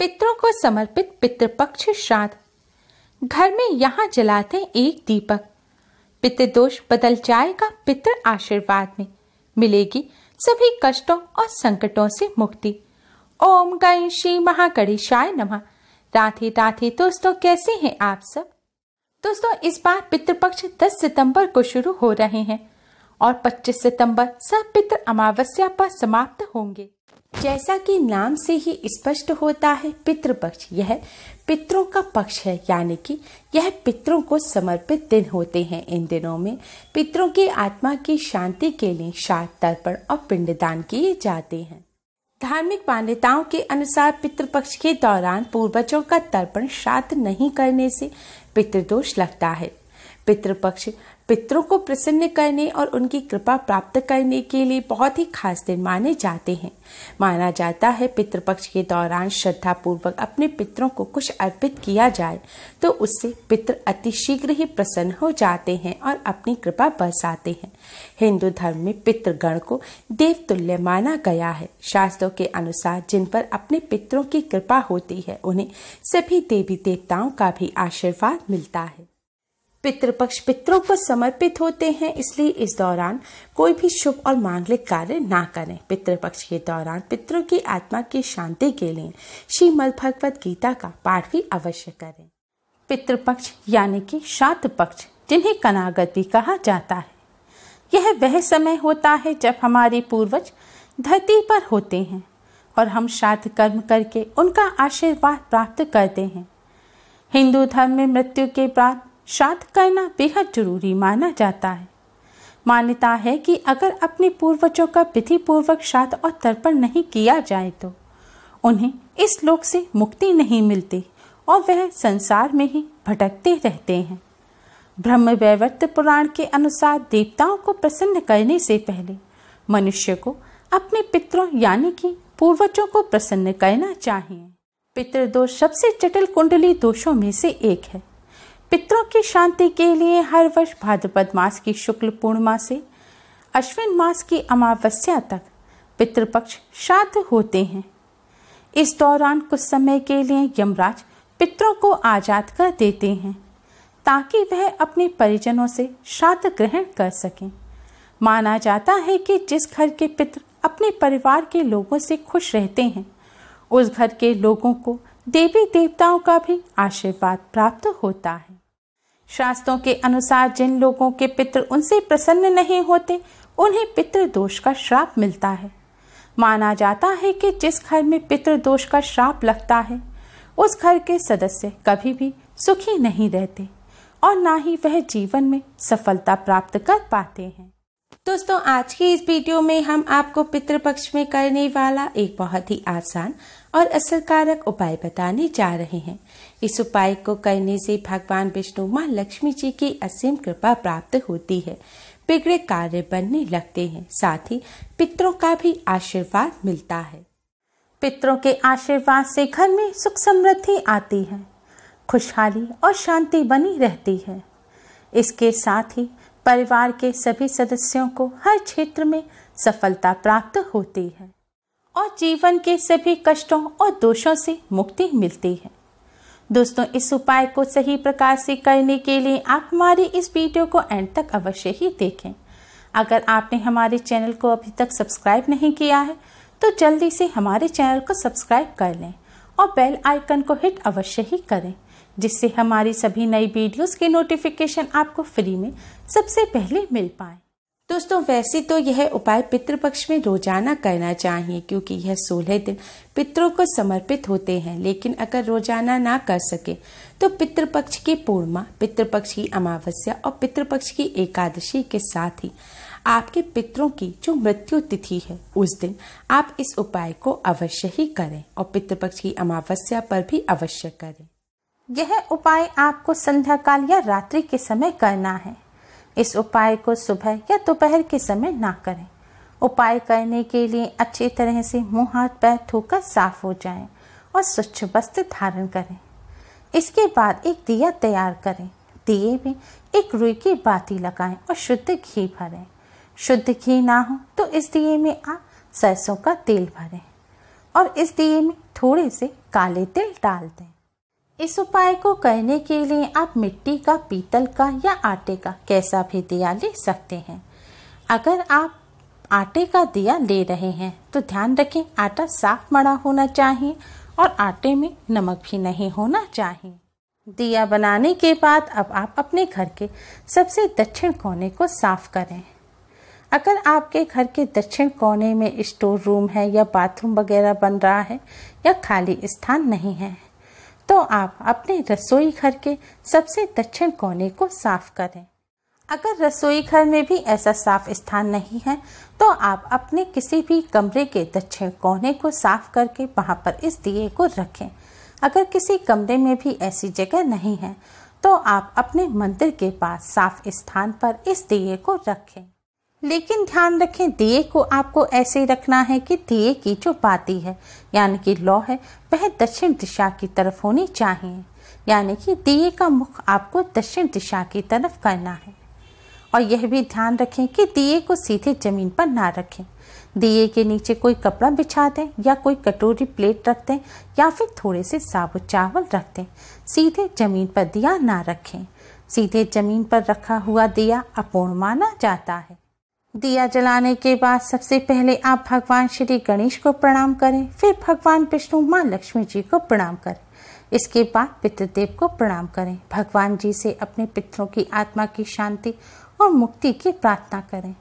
पितरों को समर्पित पितृपक्ष श्राद्ध। घर में यहाँ जलाते एक दीपक, पितृदोष बदल जाएगा पितृ आशीर्वाद में, मिलेगी सभी कष्टों और संकटों से मुक्ति। ओम गण श्री महागणेशाय नमः। राधे राधे दोस्तों, कैसे हैं आप सब। दोस्तों, इस बार पितृपक्ष 10 सितंबर को शुरू हो रहे हैं और 25 सितंबर सब पितृ अमावस्या पर समाप्त होंगे। जैसा कि नाम से ही स्पष्ट होता है, पितृपक्ष यह पितरों का पक्ष है, यानी कि यह पितरों को समर्पित दिन होते हैं। इन दिनों में पितरों की आत्मा की शांति के लिए श्राद्ध, तर्पण और पिंडदान किए जाते हैं। धार्मिक मान्यताओं के अनुसार पितृपक्ष के दौरान पूर्वजों का तर्पण श्राद्ध नहीं करने से पितृदोष लगता है। पितृपक्ष पितरों को प्रसन्न करने और उनकी कृपा प्राप्त करने के लिए बहुत ही खास दिन माने जाते हैं। माना जाता है पितृपक्ष के दौरान श्रद्धा पूर्वक अपने पितरों को कुछ अर्पित किया जाए तो उससे पितर अति शीघ्र ही प्रसन्न हो जाते हैं और अपनी कृपा बरसाते हैं। हिंदू धर्म में पितृगण को देवतुल्य माना गया है। शास्त्रों के अनुसार जिन पर अपने पितरों की कृपा होती है उन्हें सभी देवी देवताओं का भी आशीर्वाद मिलता है। पितृपक्ष पितरों को समर्पित होते हैं, इसलिए इस दौरान कोई भी शुभ और मांगलिक कार्य ना करें। पितृपक्ष के दौरान पितरों की आत्मा की शांति के लिए श्रीमद् भगवद गीता का पाठ भी अवश्य करें। पितृपक्ष यानी कि श्राद्ध पक्ष, जिन्हें कनागत भी कहा जाता है, यह वह समय होता है जब हमारे पूर्वज धरती पर होते हैं और हम श्राद्ध कर्म करके उनका आशीर्वाद प्राप्त करते हैं। हिंदू धर्म में मृत्यु के बाद श्राद्ध करना बेहद जरूरी माना जाता है। मान्यता है कि अगर अपने पूर्वजों का विधि पूर्वक श्राद्ध और तर्पण नहीं किया जाए तो उन्हें इस लोक से मुक्ति नहीं मिलती और वह संसार में ही भटकते रहते हैं। ब्रह्म वैवर्त पुराण के अनुसार देवताओं को प्रसन्न करने से पहले मनुष्य को अपने पितरों यानी कि पूर्वजों को प्रसन्न करना चाहिए। पितृदोष सबसे जटिल कुंडली दोषों में से एक है। पितरों की शांति के लिए हर वर्ष भाद्रपद मास की शुक्ल पूर्णिमा से अश्विन मास की अमावस्या तक पितृपक्ष श्राद्ध होते हैं। इस दौरान कुछ समय के लिए यमराज पितरों को आजाद कर देते हैं ताकि वह अपने परिजनों से श्राद्ध ग्रहण कर सकें। माना जाता है कि जिस घर के पितर अपने परिवार के लोगों से खुश रहते हैं उस घर के लोगों को देवी देवताओं का भी आशीर्वाद प्राप्त होता है। शास्त्रों के अनुसार जिन लोगों के पितर उनसे प्रसन्न नहीं होते उन्हें पितृदोष का श्राप मिलता है। माना जाता है कि जिस घर में पितृदोष का श्राप लगता है उस घर के सदस्य कभी भी सुखी नहीं रहते और ना ही वह जीवन में सफलता प्राप्त कर पाते हैं। दोस्तों, आज की इस वीडियो में हम आपको पितृपक्ष में करने वाला एक बहुत ही आसान और असरकारक उपाय बताने जा रहे हैं। इस उपाय को करने से भगवान विष्णु माँ लक्ष्मी जी की असीम कृपा प्राप्त होती है, बिगड़े कार्य बनने लगते हैं, साथ ही पितरों का भी आशीर्वाद मिलता है। पितरों के आशीर्वाद से घर में सुख समृद्धि आती है, खुशहाली और शांति बनी रहती है। इसके साथ ही परिवार के सभी सदस्यों को हर क्षेत्र में सफलता प्राप्त होती है और जीवन के सभी कष्टों और दोषों से मुक्ति मिलती है। दोस्तों, इस उपाय को सही प्रकार से करने के लिए आप हमारी इस वीडियो को एंड तक अवश्य ही देखें। अगर आपने हमारे चैनल को अभी तक सब्सक्राइब नहीं किया है तो जल्दी से हमारे चैनल को सब्सक्राइब कर लें और बेल आइकन को हिट अवश्य ही करें, जिससे हमारी सभी नई वीडियोस के नोटिफिकेशन आपको फ्री में सबसे पहले मिल पाए। दोस्तों, वैसे तो यह उपाय पितृपक्ष में रोजाना करना चाहिए क्योंकि यह 16 दिन पितरों को समर्पित होते हैं, लेकिन अगर रोजाना ना कर सके तो पितृपक्ष की पूर्णिमा, पितृपक्ष की अमावस्या और पितृपक्ष की एकादशी के साथ ही आपके पितरों की जो मृत्यु तिथि है उस दिन आप इस उपाय को अवश्य ही करें और पितृपक्ष की अमावस्या पर भी अवश्य करें। यह उपाय आपको संध्या काल या रात्रि के समय करना है। इस उपाय को सुबह या दोपहर के समय ना करें। उपाय करने के लिए अच्छी तरह से मुंह हाथ पैर धोकर साफ हो जाएं और स्वच्छ वस्त्र धारण करें। इसके बाद एक दिया तैयार करें। दिए में एक रुई की बाती लगाएं और शुद्ध घी भरें। शुद्ध घी ना हो तो इस दिए में आप सरसों का तेल भरें। और इस दिए में थोड़े से काले तिल डाल दें। इस उपाय को करने के लिए आप मिट्टी का, पीतल का या आटे का कैसा भी दिया ले सकते हैं। अगर आप आटे का दिया ले रहे हैं तो ध्यान रखें आटा साफ मड़ा होना चाहिए और आटे में नमक भी नहीं होना चाहिए। दिया बनाने के बाद अब आप अपने घर के सबसे दक्षिण कोने को साफ करें। अगर आपके घर के दक्षिण कोने में स्टोर रूम है या बाथरूम वगैरह बन रहा है या खाली स्थान नहीं है तो आप अपने रसोई घर के सबसे दक्षिण कोने को साफ करें। अगर रसोई घर में भी ऐसा साफ स्थान नहीं है तो आप अपने किसी भी कमरे के दक्षिण कोने को साफ करके वहां पर इस दिए को रखें। अगर किसी कमरे में भी ऐसी जगह नहीं है तो आप अपने मंदिर के पास साफ स्थान पर इस दिए को रखें। लेकिन ध्यान रखें दिए को आपको ऐसे रखना है कि दिए की जो बाती है यानी कि लौ है वह दक्षिण दिशा की तरफ होनी चाहिए, यानी कि दिए का मुख आपको दक्षिण दिशा की तरफ करना है। और यह भी ध्यान रखें कि दिए को सीधे जमीन पर ना रखें। दिए के नीचे कोई कपड़ा बिछा दें या कोई कटोरी प्लेट रख दें या फिर थोड़े से साबुत चावल रख दें। सीधे जमीन पर दिया ना रखें। सीधे जमीन पर रखा हुआ दिया अपूर्ण माना जाता है। दिया जलाने के बाद सबसे पहले आप भगवान श्री गणेश को प्रणाम करें, फिर भगवान विष्णु, माँ लक्ष्मी जी को प्रणाम करें। इसके बाद पितृदेव को प्रणाम करें। भगवान जी से अपने पितरों की आत्मा की शांति और मुक्ति की प्रार्थना करें।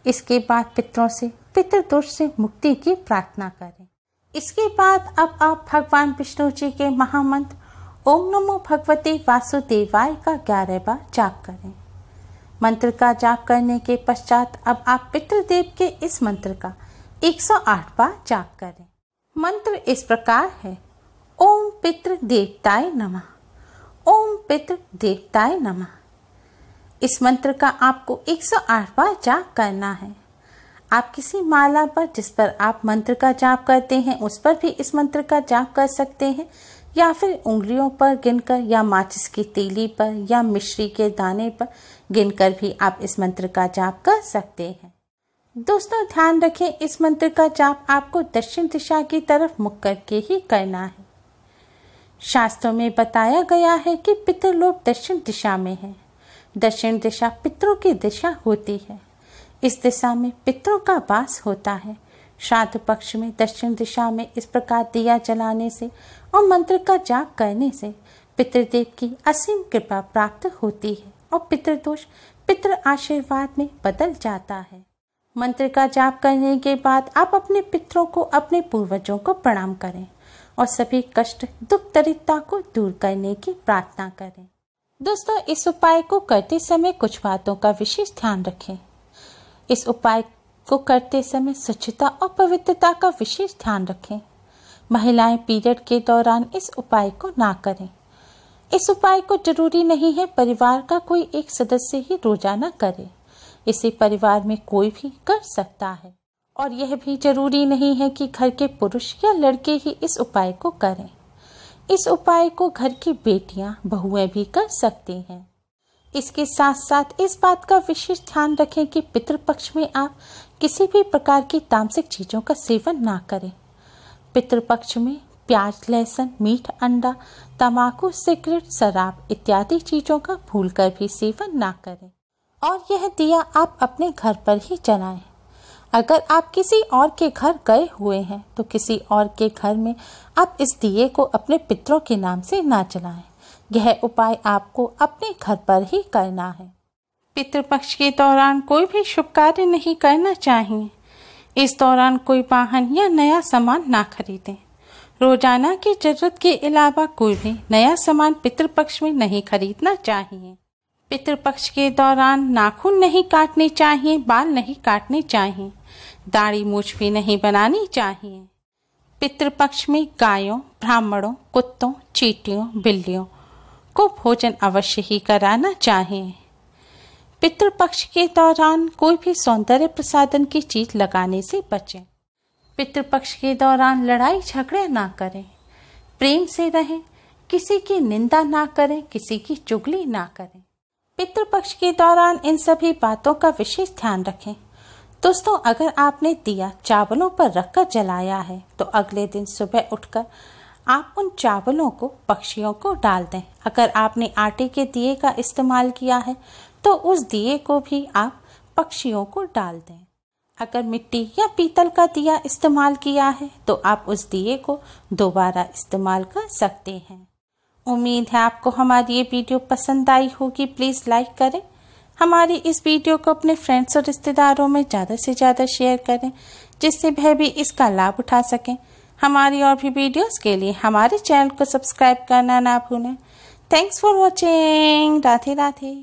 इसके बाद पितरों से पितृदोष से मुक्ति की प्रार्थना करें। इसके बाद अब आप भगवान विष्णु जी के महामंत्र ओम नमो भगवते वासुदेवाय का 11 बार जाप करें। मंत्र का जाप करने के पश्चात अब आप पितृदेव के इस मंत्र का 108 बार जाप करें। मंत्र इस प्रकार है, ओम पितृ देवताय नमः, ओम पितृ देवताय नमः। इस मंत्र का आपको 108 बार जाप करना है। आप किसी माला पर जिस पर आप मंत्र का जाप करते हैं उस पर भी इस मंत्र का जाप कर सकते हैं या फिर उंगलियों पर गिनकर या माचिस की तीली पर या मिश्री के दाने पर गिनकर भी आप इस मंत्र का जाप कर सकते हैं। दोस्तों ध्यान रखें इस मंत्र का जाप आपको दक्षिण दिशा की तरफ मुख करके ही करना है। शास्त्रों में बताया गया है कि पितृलोक दक्षिण दिशा में है। दक्षिण दिशा पितरों की दिशा होती है। इस दिशा में पितरों का वास होता है। श्राद्ध पक्ष में दक्षिण दिशा में इस प्रकार दिया जलाने से और मंत्र का जाप करने से पितृदेव की असीम कृपा प्राप्त होती है और पितृदोष पितृ आशीर्वाद में बदल जाता है। मंत्र का जाप करने के बाद आप अपने पितरों को, अपने पूर्वजों को प्रणाम करें और सभी कष्ट, दुख, दरिद्रता को दूर करने की प्रार्थना करें। दोस्तों इस उपाय को करते समय कुछ बातों का विशेष ध्यान रखें। इस उपाय को करते समय स्वच्छता और पवित्रता का विशेष ध्यान रखें। महिलाएं पीरियड के दौरान इस उपाय को ना करें। इस उपाय को जरूरी नहीं है परिवार का कोई एक सदस्य ही रोजाना करे। इसे परिवार में कोई भी कर सकता है और यह भी जरूरी नहीं है कि घर के पुरुष या लड़के ही इस उपाय को करें। इस उपाय को घर की बेटियां, बहुएं भी कर सकती हैं। इसके साथ साथ इस बात का विशेष ध्यान रखें कि पितृपक्ष में आप किसी भी प्रकार की तामसिक चीजों का सेवन ना करें। पितृपक्ष में प्याज, लहसुन, मीठ, अंडा, तंबाकू, सिगरेट, शराब इत्यादि चीजों का भूलकर भी सेवन ना करें और यह दिया आप अपने घर पर ही जलाएं। अगर आप किसी और के घर गए हुए हैं तो किसी और के घर में आप इस दिए को अपने पितरों के नाम से ना जलाएं। यह उपाय आपको अपने घर पर ही करना है। पितृपक्ष के दौरान कोई भी शुभ कार्य नहीं करना चाहिए। इस दौरान कोई वाहन या नया सामान ना खरीदें। रोजाना की जरूरत के अलावा कोई भी नया सामान पितृपक्ष में नहीं खरीदना चाहिए। पितृपक्ष के दौरान नाखून नहीं काटने चाहिए, बाल नहीं काटने चाहिए, दाढ़ी मूछ भी नहीं बनानी चाहिए। पितृपक्ष में गायों, ब्राह्मणों, कुत्तों, चींटियों, बिल्लियों को भोजन अवश्य ही कराना चाहिए। पितृपक्ष के दौरान कोई भी सौंदर्य प्रसाधन की चीज लगाने से बचें। पितृपक्ष के दौरान लड़ाई झगड़े ना करें, प्रेम से रहें, किसी की निंदा ना करें, किसी की चुगली ना करें। पितृपक्ष के दौरान इन सभी बातों का विशेष ध्यान रखें दोस्तों, अगर आपने दिया चावलों पर रखकर जलाया है तो अगले दिन सुबह उठकर आप उन चावलों को पक्षियों को डाल दें। अगर आपने आटे के दिए का इस्तेमाल किया है तो उस दिए को भी आप पक्षियों को डाल दें। अगर मिट्टी या पीतल का दिया इस्तेमाल किया है तो आप उस दिए को दोबारा इस्तेमाल कर सकते हैं। उम्मीद है आपको हमारी ये वीडियो पसंद आई होगी। प्लीज़ लाइक करें। हमारी इस वीडियो को अपने फ्रेंड्स और रिश्तेदारों में ज़्यादा से ज़्यादा शेयर करें, जिससे वह भी इसका लाभ उठा सकें। हमारी और भी वीडियोस के लिए हमारे चैनल को सब्सक्राइब करना ना भूलें। Thanks for watching. Radhe Radhe.